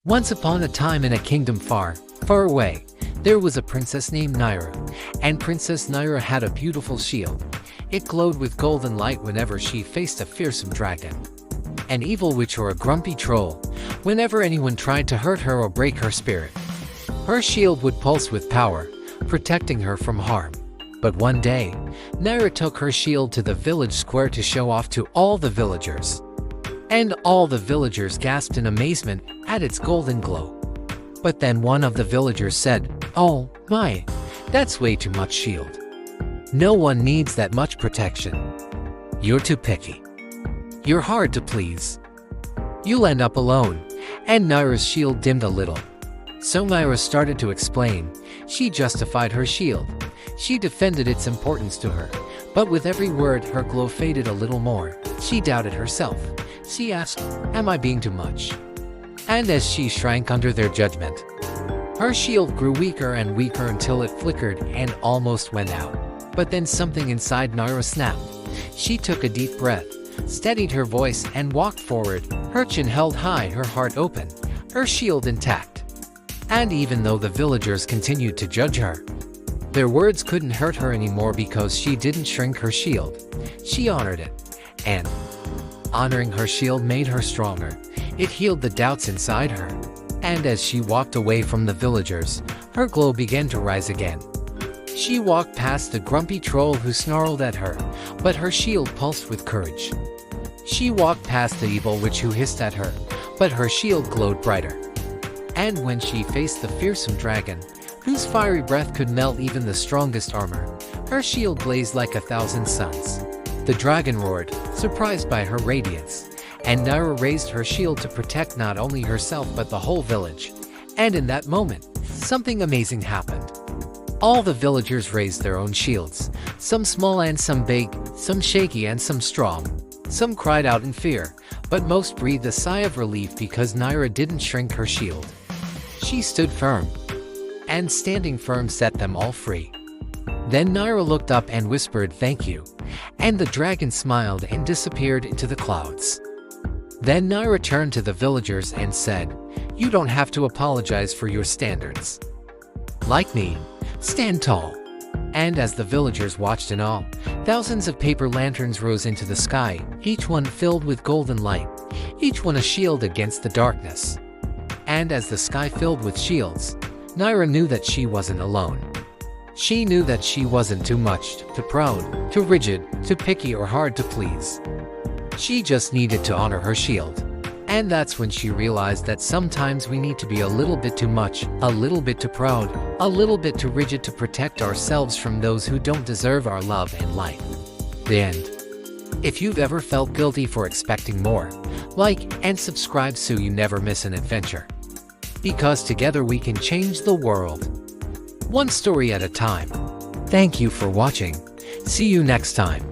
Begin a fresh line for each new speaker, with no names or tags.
Once upon a time in a kingdom far, far away, there was a princess named Nyra, and Princess Nyra had a beautiful shield. It glowed with golden light whenever she faced a fearsome dragon, an evil witch or a grumpy troll, whenever anyone tried to hurt her or break her spirit. Her shield would pulse with power, protecting her from harm. But one day, Nyra took her shield to the village square to show off to all the villagers. And all the villagers gasped in amazement at its golden glow. But then one of the villagers said, "Oh my, that's way too much shield. No one needs that much protection. You're too picky. You're hard to please. You'll end up alone." And Nyra's shield dimmed a little. So Nyra started to explain. She justified her shield. She defended its importance to her. But with every word, her glow faded a little more. She doubted herself. She asked, "Am I being too much?" And as she shrank under their judgment, her shield grew weaker and weaker until it flickered and almost went out. But then something inside Nyra snapped. She took a deep breath, steadied her voice, and walked forward, her chin held high, her heart open, her shield intact. And even though the villagers continued to judge her, their words couldn't hurt her anymore because she didn't shrink her shield. She honored it. And honoring her shield made her stronger. It healed the doubts inside her. And as she walked away from the villagers, her glow began to rise again. She walked past the grumpy troll who snarled at her, but her shield pulsed with courage. She walked past the evil witch who hissed at her, but her shield glowed brighter. And when she faced the fearsome dragon, whose fiery breath could melt even the strongest armor, her shield blazed like 1,000 suns. The dragon roared, surprised by her radiance, and Nyra raised her shield to protect not only herself but the whole village. And in that moment, something amazing happened. All the villagers raised their own shields, some small and some big, some shaky and some strong. Some cried out in fear, but most breathed a sigh of relief because Nyra didn't shrink her shield. She stood firm, and standing firm set them all free. Then Nyra looked up and whispered, "Thank you," and the dragon smiled and disappeared into the clouds. Then Nyra turned to the villagers and said, "You don't have to apologize for your standards. Like me, stand tall." And as the villagers watched in awe, thousands of paper lanterns rose into the sky, each one filled with golden light, each one a shield against the darkness. And as the sky filled with shields, Nyra knew that she wasn't alone. She knew that she wasn't too much, too proud, too rigid, too picky or hard to please. She just needed to honor her shield. And that's when she realized that sometimes we need to be a little bit too much, a little bit too proud, a little bit too rigid to protect ourselves from those who don't deserve our love and light. The end. If you've ever felt guilty for expecting more, like and subscribe so you never miss an adventure. Because together we can change the world. One story at a time. Thank you for watching. See you next time.